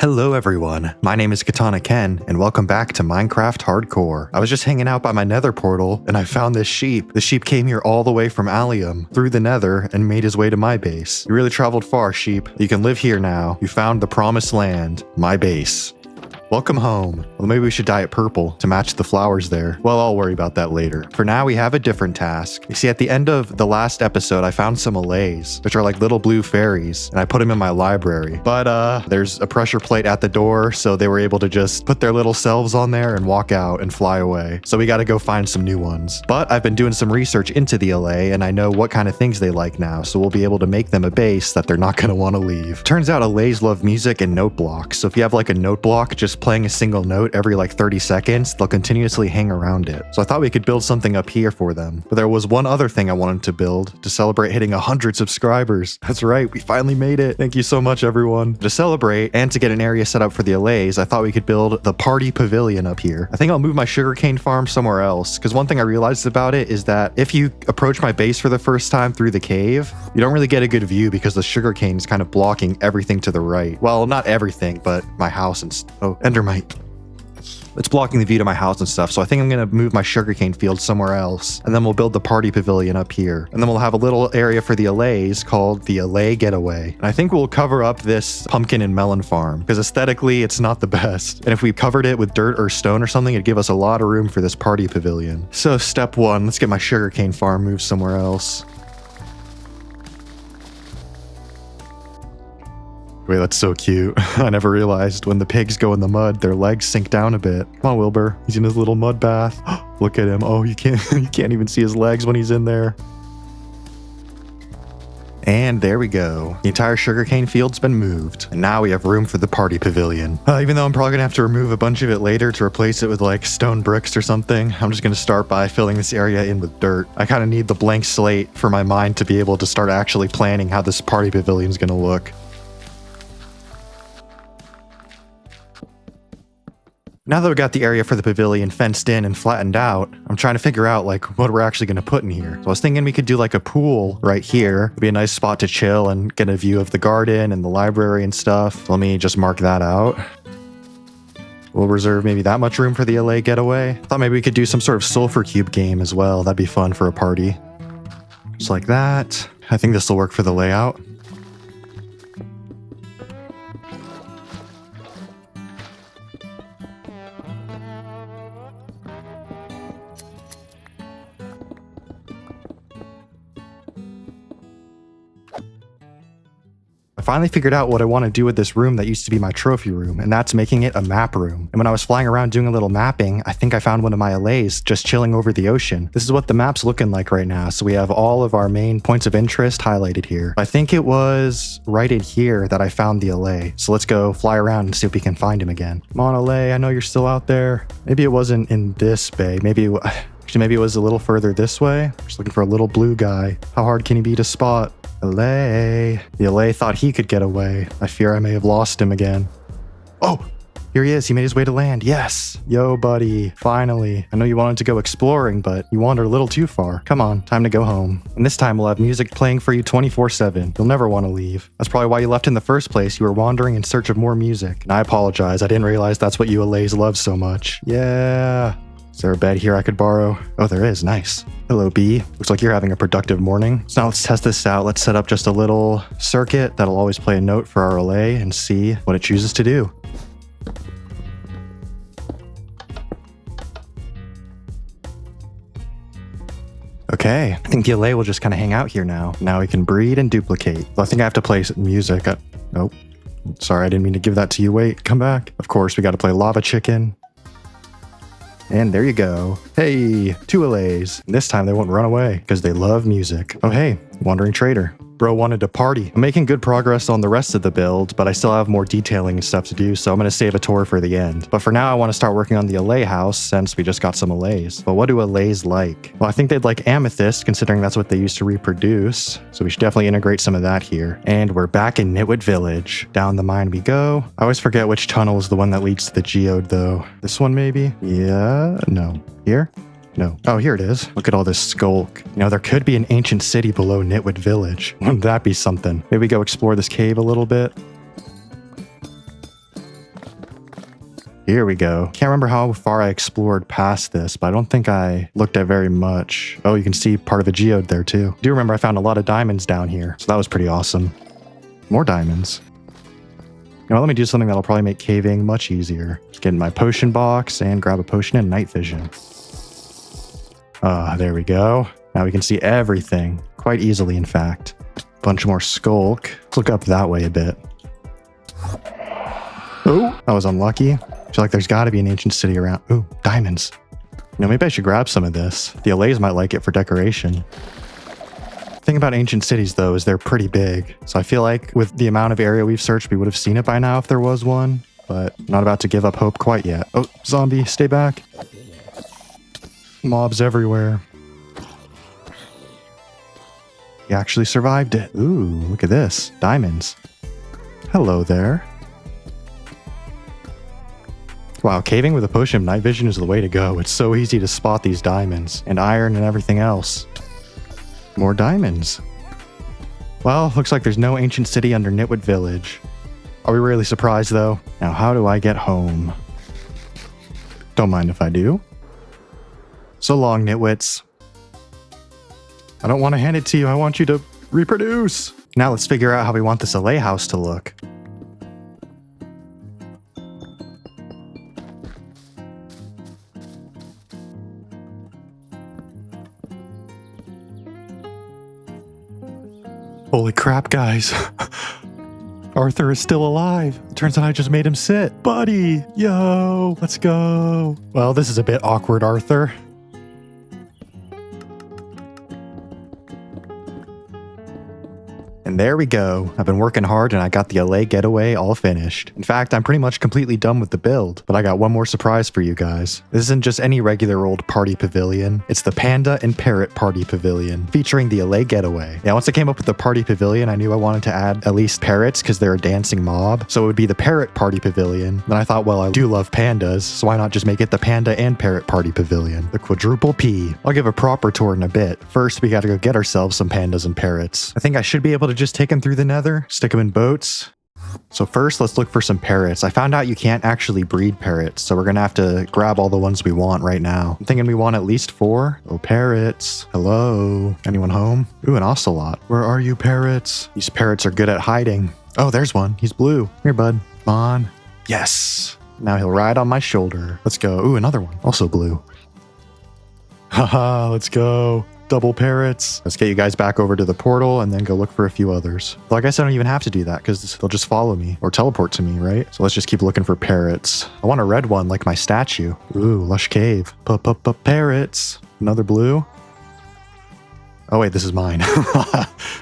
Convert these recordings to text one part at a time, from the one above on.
Hello everyone, my name is Katana Ken, and welcome back to Minecraft Hardcore. I was just hanging out by my nether portal, and I found this sheep. The sheep came here all the way from Allium, through the nether, and made his way to my base. You really traveled far, sheep. You can live here now. You found the promised land, my base. Welcome home. Well, maybe we should dye it purple to match the flowers there. Well, I'll worry about that later. For now, we have a different task. You see, at the end of the last episode, I found some allays, which are like little blue fairies, and I put them in my library. But there's a pressure plate at the door, so they were able to just put their little selves on there and walk out and fly away. So we got to go find some new ones. But I've been doing some research into the allay, and I know what kind of things they like now, so we'll be able to make them a base that they're not going to want to leave. Turns out allays love music and note blocks, so if you have like a note block just playing a single note every like 30 seconds, they'll continuously hang around it. So I thought we could build something up here for them. But there was one other thing I wanted to build to celebrate hitting 100 subscribers. That's right, we finally made it. Thank you so much, everyone. To celebrate and to get an area set up for the allays, I thought we could build the party pavilion up here. I think I'll move my sugarcane farm somewhere else, because one thing I realized about it is that if you approach my base for the first time through the cave, you don't really get a good view because the sugarcane is kind of blocking everything to the right. Well, not everything, but my house and Endermite. It's blocking the view to my house and stuff, so I think I'm going to move my sugarcane field somewhere else, and then we'll build the party pavilion up here. And then we'll have a little area for the allays called the allay getaway. And I think we'll cover up this pumpkin and melon farm, because aesthetically, it's not the best. And if we covered it with dirt or stone or something, it'd give us a lot of room for this party pavilion. So step one, let's get my sugarcane farm moved somewhere else. Wait, that's so cute. I never realized when the pigs go in the mud, their legs sink down a bit. Come on, Wilbur. He's in his little mud bath. Look at him. Oh, you can't even see his legs when he's in there. And there we go. The entire sugarcane field's been moved. And now we have room for the party pavilion. Even though I'm probably gonna have to remove a bunch of it later to replace it with like stone bricks or something, I'm just gonna start by filling this area in with dirt. I kind of need the blank slate for my mind to be able to start actually planning how this party pavilion's gonna look. Now that we got the area for the pavilion fenced in and flattened out, I'm trying to figure out like what we're actually going to put in here. So I was thinking we could do like a pool right here. It'd be a nice spot to chill and get a view of the garden and the library and stuff. Let me just mark that out. We'll reserve maybe that much room for the LA getaway. Thought maybe we could do some sort of sulfur cube game as well. That'd be fun for a party. Just like that. I think this will work for the layout. Finally figured out what I want to do with this room that used to be my trophy room, and that's making it a map room. And when I was flying around doing a little mapping, I think I found one of my allays just chilling over the ocean. This is what the map's looking like right now. So we have all of our main points of interest highlighted here. I think it was right in here that I found the allay. So let's go fly around and see if we can find him again. Come on, allay, I know you're still out there. Maybe it wasn't in this bay. Maybe it was a little further this way. Just looking for a little blue guy. How hard can he be to spot? Allay. The allay thought he could get away. I fear I may have lost him again. Oh, here he is. He made his way to land. Yes. Yo, buddy. Finally. I know you wanted to go exploring, but you wandered a little too far. Come on, time to go home. And this time we'll have music playing for you 24/7. You'll never want to leave. That's probably why you left in the first place. You were wandering in search of more music. And I apologize. I didn't realize that's what you allays love so much. Yeah. Is there a bed here I could borrow? Oh, there is. Nice. Hello, bee. Looks like you're having a productive morning. So now let's test this out. Let's set up just a little circuit that'll always play a note for our allay and see what it chooses to do. Okay, I think the allay will just kind of hang out here now. Now we can breed and duplicate. I think I have to play music. Nope. Sorry, I didn't mean to give that to you. Wait, come back. Of course, we got to play Lava Chicken. And there you go. Hey, 2 allays. This time they won't run away because they love music. Oh, hey, wandering trader. Bro wanted to party. I'm making good progress on the rest of the build, but I still have more detailing and stuff to do, so I'm going to save a tour for the end. But for now, I want to start working on the allay house since we just got some allays. But what do allays like? Well, I think they'd like amethyst, considering that's what they used to reproduce. So we should definitely integrate some of that here. And we're back in Nitwit Village. Down the mine we go. I always forget which tunnel is the one that leads to the geode, though. This one, maybe? Yeah? No. Here? No. Oh, here it is. Look at all this skulk. You know, there could be an ancient city below Nitwit Village. Wouldn't that be something? Maybe go explore this cave a little bit. Here we go. Can't remember how far I explored past this, but I don't think I looked at very much. Oh, you can see part of a geode there too. I do remember I found a lot of diamonds down here, so that was pretty awesome. More diamonds. Now let me do something that'll probably make caving much easier. Just get in my potion box and grab a potion and night vision. There we go. Now we can see everything quite easily, in fact. Bunch more skulk. Let's look up that way a bit. Oh, that was unlucky. I feel like there's got to be an ancient city around. Ooh, diamonds. You know, maybe I should grab some of this. The Allays might like it for decoration. The thing about ancient cities, though, is they're pretty big. So I feel like with the amount of area we've searched, we would have seen it by now if there was one. But not about to give up hope quite yet. Oh, zombie, stay back. Mobs everywhere. He actually survived it. Ooh, look at this. Diamonds. Hello there. Wow, caving with a potion of night vision is the way to go. It's so easy to spot these diamonds and iron and everything else. More diamonds. Well, looks like there's no ancient city under Nitwit Village. Are we really surprised though? Now, how do I get home? Don't mind if I do. So long, Nitwits. I don't want to hand it to you. I want you to reproduce. Now let's figure out how we want this Allay house to look. Holy crap, guys. Arthur is still alive. Turns out I just made him sit. Buddy, yo, let's go. Well, this is a bit awkward, Arthur. And there we go. I've been working hard and I got the Allay getaway all finished. In fact, I'm pretty much completely done with the build, but I got one more surprise for you guys. This isn't just any regular old party pavilion. It's the Panda and Parrot Party Pavilion, featuring the Allay getaway. Yeah, once I came up with the party pavilion, I knew I wanted to add at least parrots because they're a dancing mob. So it would be the Parrot Party Pavilion. Then I thought, well, I do love pandas, so why not just make it the Panda and Parrot Party Pavilion? The quadruple P. I'll give a proper tour in a bit. First, we gotta go get ourselves some pandas and parrots. I think I should be able to just take them through the nether, stick them in boats. So first, let's look for some parrots. I found out you can't actually breed parrots, so we're gonna have to grab all the ones we want right now. I'm thinking we want at least 4. Oh, parrots. Hello? Anyone home? Ooh, an ocelot. Where are you, parrots? These parrots are good at hiding. Oh, there's one. He's blue. Come here, bud. Come on. Yes. Now he'll ride on my shoulder. Let's go. Ooh, another one. Also blue. Haha, let's go. Double parrots. Let's get you guys back over to the portal and then go look for a few others. Well, I guess I don't even have to do that because they'll just follow me or teleport to me, right? So let's just keep looking for parrots. I want a red one like my statue. Ooh, lush cave. Parrots. Another blue. Oh wait, this is mine.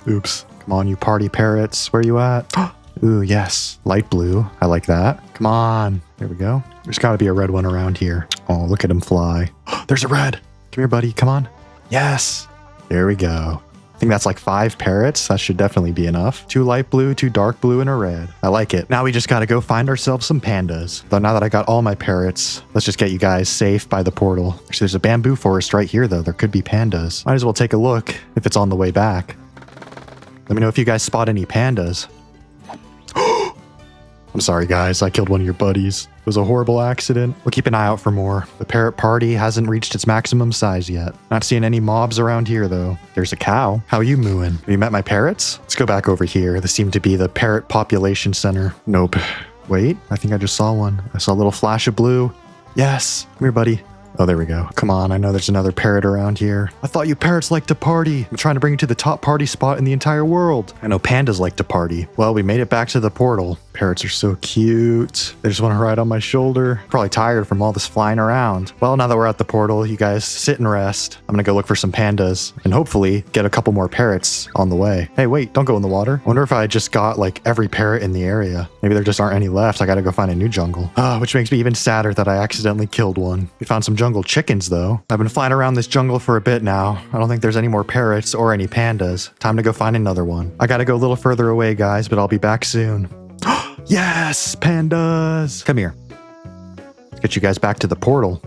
Oops. Come on, you party parrots. Where are you at? Ooh, yes. Light blue. I like that. Come on. There we go. There's got to be a red one around here. Oh, look at him fly. There's a red. Come here, buddy. Come on. Yes. There we go. I think that's like 5 parrots. That should definitely be enough. 2 light blue, 2 dark blue, and a red. I like it. Now we just got to go find ourselves some pandas. Though now that I got all my parrots, let's just get you guys safe by the portal. Actually, there's a bamboo forest right here, though. There could be pandas. Might as well take a look if it's on the way back. Let me know if you guys spot any pandas. I'm sorry, guys. I killed one of your buddies. It was a horrible accident. We'll keep an eye out for more. The parrot party hasn't reached its maximum size yet. Not seeing any mobs around here, though. There's a cow. How you mooing? Have you met my parrots? Let's go back over here. This seemed to be the parrot population center. Nope. Wait, I think I just saw one. I saw a little flash of blue. Yes. Come here, buddy. Oh, there we go. Come on, I know there's another parrot around here. I thought you parrots like to party. I'm trying to bring you to the top party spot in the entire world. I know pandas like to party. Well, we made it back to the portal. Parrots are so cute. They just want to ride on my shoulder. Probably tired from all this flying around. Well, now that we're at the portal, you guys sit and rest. I'm gonna go look for some pandas and hopefully get a couple more parrots on the way. Hey, wait, don't go in the water. I wonder if I just got like every parrot in the area. Maybe there just aren't any left. I gotta go find a new jungle. Which makes me even sadder that I accidentally killed one. We found some jungle chickens though. I've been flying around this jungle for a bit now. I don't think there's any more parrots or any pandas. Time to go find another one. I gotta go a little further away, guys, but I'll be back soon. Yes, pandas. Come here. get you guys back to the portal.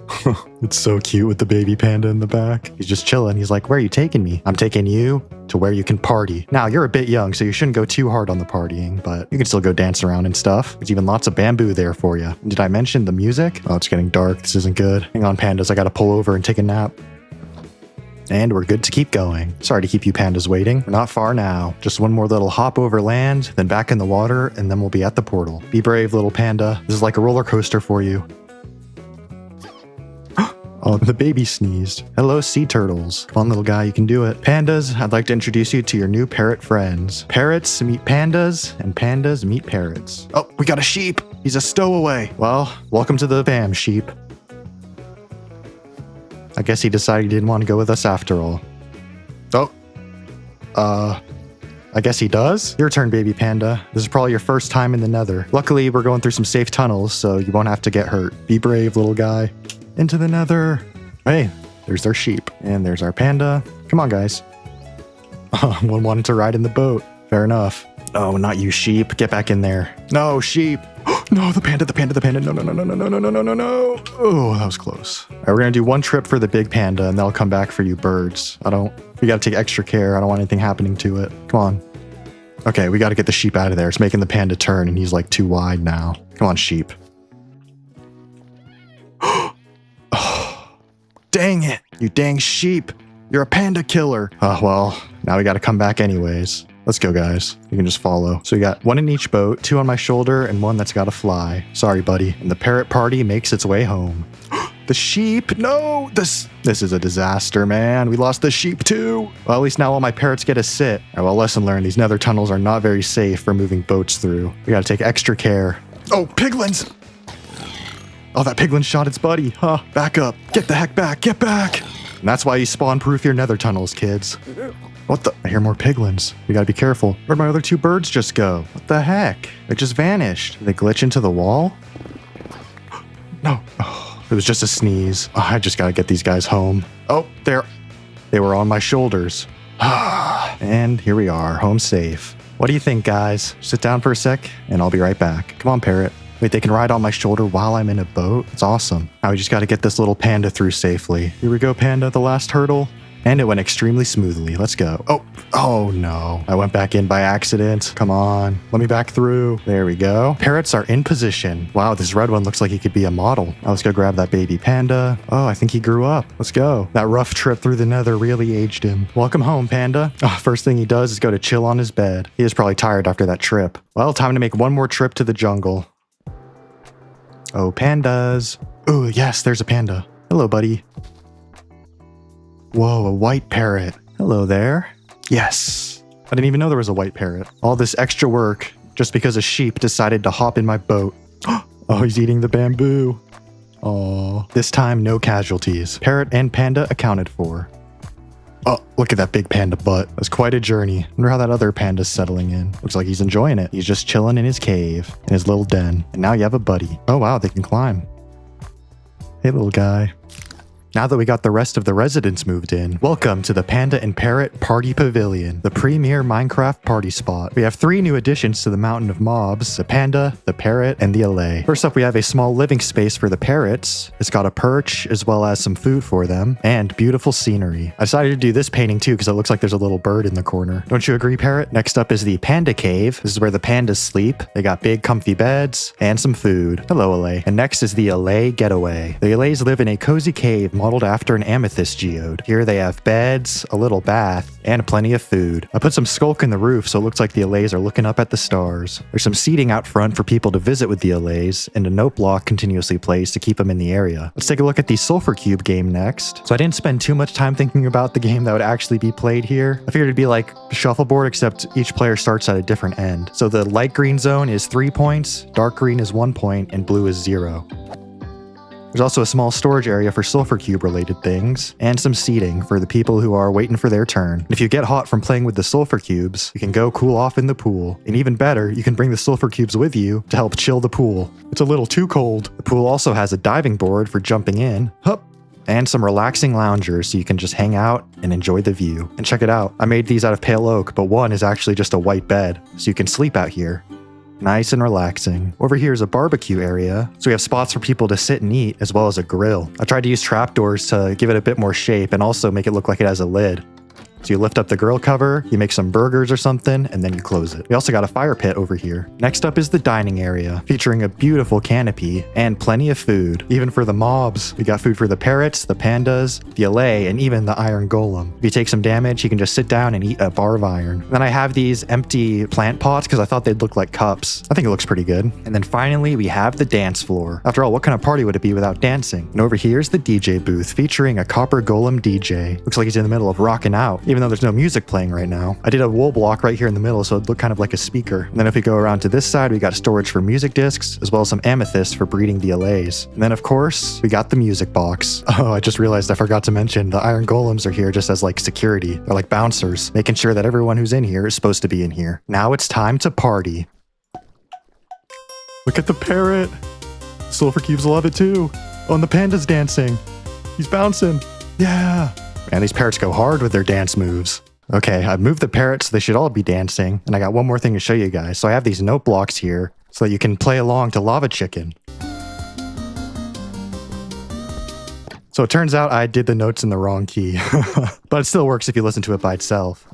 It's so cute with the baby panda in the back. He's just chilling. He's like, where are you taking me? I'm taking you to where you can party. Now, you're a bit young, so you shouldn't go too hard on the partying, but you can still go dance around and stuff. There's even lots of bamboo there for you. Did I mention the music? Oh, it's getting dark. This isn't good. Hang on, pandas. I gotta pull over and take a nap. And we're good to keep going. Sorry to keep you pandas waiting. We're not far now. Just one more little hop over land, then back in the water, and then we'll be at the portal. Be brave, little panda. This is like a roller coaster for you. Oh, the baby sneezed. Hello, sea turtles. Come on, little guy, you can do it. Pandas, I'd like to introduce you to your new parrot friends. Parrots meet pandas, and pandas meet parrots. Oh, we got a sheep. He's a stowaway. Well, welcome to the fam, sheep. I guess he decided he didn't want to go with us after all. Oh. I guess he does? Your turn, baby panda. This is probably your first time in the nether. Luckily, we're going through some safe tunnels, so you won't have to get hurt. Be brave, little guy. Into the nether. Hey, there's our sheep. And there's our panda. Come on, guys. One wanted to ride in the boat. Fair enough. Oh, not you, sheep. Get back in there. No, sheep. No, the panda. No, no, no, no, no, no, no, no, no, no, no. Oh, that was close. All right, we're going to do one trip for the big panda, and they'll come back for you birds. We got to take extra care. I don't want anything happening to it. Come on. Okay, we got to get the sheep out of there. It's making the panda turn, and he's like too wide now. Come on, sheep. Oh, dang it. You dang sheep. You're a panda killer. Oh, well, now we got to come back anyways. Let's go, guys. You can just follow. So we got one in each boat, two on my shoulder, and one that's got to fly. Sorry, buddy. And the parrot party makes its way home. The sheep! No! This is a disaster, man. We lost the sheep, too. Well, at least now all my parrots get a sit. All right, well, lesson learned. These nether tunnels are not very safe for moving boats through. We got to take extra care. Oh, piglins! Oh, that piglin shot its buddy. Huh. Back up. Get the heck back. Get back! And that's why you spawn-proof your nether tunnels, kids. What the? I hear more piglins. We gotta be careful. Where'd my other two birds just go? What the heck? They just vanished. Did they glitch into the wall? No. Oh, it was just a sneeze. Oh, I just gotta get these guys home. Oh, they were on my shoulders. And here we are, home safe. What do you think, guys? Sit down for a sec, and I'll be right back. Come on, parrot. Wait, they can ride on my shoulder while I'm in a boat? It's awesome. Now we just gotta get this little panda through safely. Here we go, panda, the last hurdle. And it went extremely smoothly. Let's go. Oh no. I went back in by accident. Come on. Let me back through. There we go. Parrots are in position. Wow, this red one looks like he could be a model. Now let's go grab that baby panda. Oh, I think he grew up. Let's go. That rough trip through the nether really aged him. Welcome home, panda. Oh, first thing he does is go to chill on his bed. He is probably tired after that trip. Well, time to make one more trip to the jungle. Oh, pandas. Oh, yes, there's a panda. Hello, buddy. Whoa, a white parrot. Hello there. Yes. I didn't even know there was a white parrot. All this extra work just because a sheep decided to hop in my boat. Oh, he's eating the bamboo. Oh, this time no casualties. Parrot and panda accounted for. Oh, look at that big panda butt. That's quite a journey. Wonder how that other panda's settling in. Looks like he's enjoying it. He's just chilling in his cave, in his little den. And now you have a buddy. Oh wow, they can climb. Hey, little guy. Now that we got the rest of the residents moved in, welcome to the Panda and Parrot Party Pavilion, the premier Minecraft party spot. We have 3 new additions to the Mountain of Mobs, the panda, the parrot, and the allay. First up, we have a small living space for the parrots. It's got a perch, as well as some food for them, and beautiful scenery. I decided to do this painting too, because it looks like there's a little bird in the corner. Don't you agree, parrot? Next up is the Panda Cave. This is where the pandas sleep. They got big, comfy beds, and some food. Hello, allay. And next is the allay getaway. The allays live in a cozy cave modeled after an amethyst geode. Here they have beds, a little bath, and plenty of food. I put some skulk in the roof so it looks like the allays are looking up at the stars. There's some seating out front for people to visit with the allays, and a note block continuously plays to keep them in the area. Let's take a look at the Sulfur Cube game next. So I didn't spend too much time thinking about the game that would actually be played here. I figured it'd be like shuffleboard, except each player starts at a different end. So the light green zone is 3 points, dark green is 1 point, and blue is 0. There's also a small storage area for Sulfur Cube related things, and some seating for the people who are waiting for their turn. And if you get hot from playing with the Sulfur Cubes, you can go cool off in the pool. And even better, you can bring the Sulfur Cubes with you to help chill the pool. It's a little too cold. The pool also has a diving board for jumping in. Hup! And some relaxing loungers so you can just hang out and enjoy the view. And check it out, I made these out of pale oak, but one is actually just a white bed, so you can sleep out here. Nice and relaxing. Over here is a barbecue area, so we have spots for people to sit and eat, as well as a grill. I tried to use trapdoors to give it a bit more shape and also make it look like it has a lid. So you lift up the grill cover, you make some burgers or something, and then you close it. We also got a fire pit over here. Next up is the dining area, featuring a beautiful canopy and plenty of food. Even for the mobs, we got food for the parrots, the pandas, the Allay, and even the iron golem. If you take some damage, you can just sit down and eat a bar of iron. Then I have these empty plant pots because I thought they'd look like cups. I think it looks pretty good. And then finally, we have the dance floor. After all, what kind of party would it be without dancing? And over here's the DJ booth, featuring a copper golem DJ. Looks like he's in the middle of rocking out, even though there's no music playing right now. I did a wool block right here in the middle, so it looked kind of like a speaker. And then if we go around to this side, we got storage for music discs, as well as some amethysts for breeding the Allays. And then of course, we got the music box. Oh, I just realized I forgot to mention the iron golems are here just as like security. They're like bouncers, making sure that everyone who's in here is supposed to be in here. Now it's time to party. Look at the parrot. Sulfur cubes love it too. Oh, and the panda's dancing. He's bouncing. Yeah. Man, these parrots go hard with their dance moves. Okay, I've moved the parrots so they should all be dancing. And I got one more thing to show you guys. So I have these note blocks here so that you can play along to Lava Chicken. So it turns out I did the notes in the wrong key. But it still works if you listen to it by itself.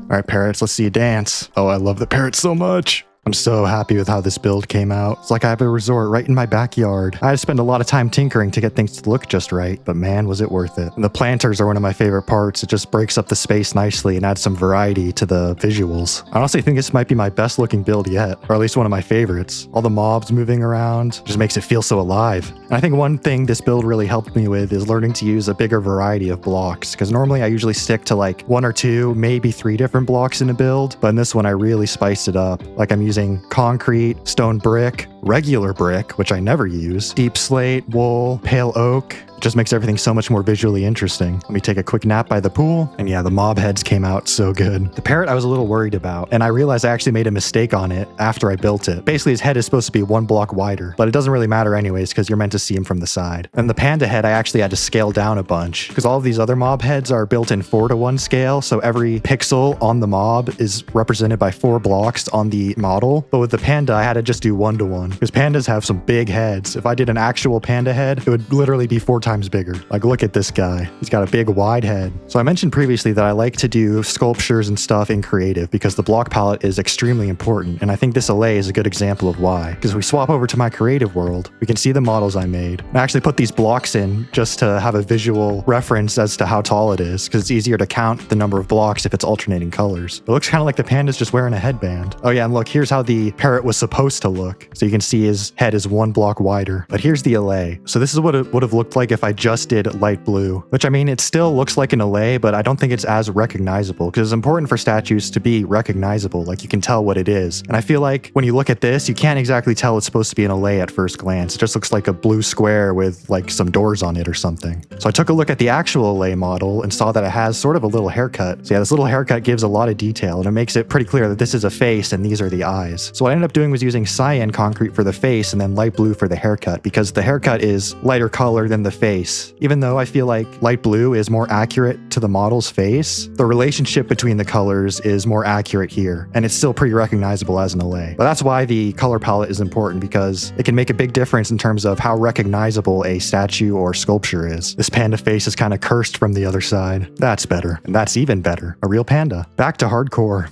Alright, parrots, let's see you dance. Oh, I love the parrots so much. I'm so happy with how this build came out. It's like I have a resort right in my backyard. I had to spend a lot of time tinkering to get things to look just right, but man, was it worth it. And the planters are one of my favorite parts. It just breaks up the space nicely and adds some variety to the visuals. I honestly think this might be my best looking build yet, or at least one of my favorites. All the mobs moving around just makes it feel so alive. And I think one thing this build really helped me with is learning to use a bigger variety of blocks, because normally I usually stick to like 1 or 2, maybe 3 different blocks in a build, but in this one I really spiced it up. Like I'm using concrete, stone brick, regular brick, which I never use, deep slate, wool, pale oak. Just makes everything so much more visually interesting. Let me take a quick nap by the pool, and yeah, the mob heads came out so good. The parrot I was a little worried about, and I realized I actually made a mistake on it after I built it. Basically, his head is supposed to be 1 block wider, but it doesn't really matter anyways because you're meant to see him from the side. And the panda head I actually had to scale down a bunch because all of these other mob heads are built in 4:1 scale, so every pixel on the mob is represented by 4 blocks on the model. But with the panda, I had to just do 1:1 because pandas have some big heads. If I did an actual panda head, it would literally be 4 times bigger. Like, look at this guy. He's got a big wide head. So I mentioned previously that I like to do sculptures and stuff in creative because the block palette is extremely important, and I think this Allay is a good example of why. Because if we swap over to my creative world, we can see the models I made. I actually put these blocks in just to have a visual reference as to how tall it is, because it's easier to count the number of blocks if it's alternating colors. It looks kind of like the panda's just wearing a headband. Oh yeah, and look, here's how the parrot was supposed to look. So you can see his head is 1 block wider. But here's the Allay. So this is what it would have looked like if I just did light blue, which I mean, it still looks like an Allay, but I don't think it's as recognizable because it's important for statues to be recognizable. Like you can tell what it is. And I feel like when you look at this, you can't exactly tell it's supposed to be an Allay at first glance. It just looks like a blue square with like some doors on it or something. So I took a look at the actual Allay model and saw that it has sort of a little haircut. So yeah, this little haircut gives a lot of detail and it makes it pretty clear that this is a face and these are the eyes. So what I ended up doing was using cyan concrete for the face and then light blue for the haircut because the haircut is lighter color than the face. Even though I feel like light blue is more accurate to the model's face, the relationship between the colors is more accurate here, and it's still pretty recognizable as an Allay. But that's why the color palette is important, because it can make a big difference in terms of how recognizable a statue or sculpture is. This panda face is kind of cursed from the other side. That's better, and that's even better. A real panda. Back to hardcore.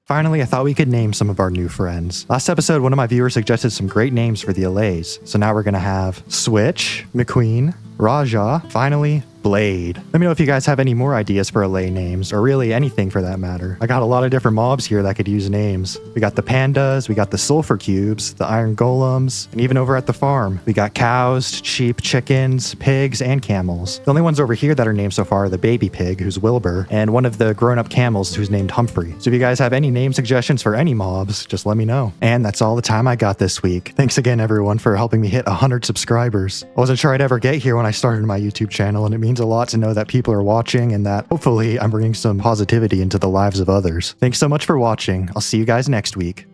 Finally, I thought we could name some of our new friends. Last episode, one of my viewers suggested some great names for the Allays, so now we're gonna have Switch, McQueen, Raja, finally, Blade. Let me know if you guys have any more ideas for Allay names, or really anything for that matter. I got a lot of different mobs here that could use names. We got the pandas, we got the sulfur cubes, the iron golems, and even over at the farm, we got cows, sheep, chickens, pigs, and camels. The only ones over here that are named so far are the baby pig, who's Wilbur, and one of the grown-up camels who's named Humphrey. So if you guys have any name suggestions for any mobs, just let me know. And that's all the time I got this week. Thanks again, everyone, for helping me hit 100 subscribers. I wasn't sure I'd ever get here when I started my YouTube channel, and it means a lot to know that people are watching and that hopefully I'm bringing some positivity into the lives of others. Thanks so much for watching. I'll see you guys next week.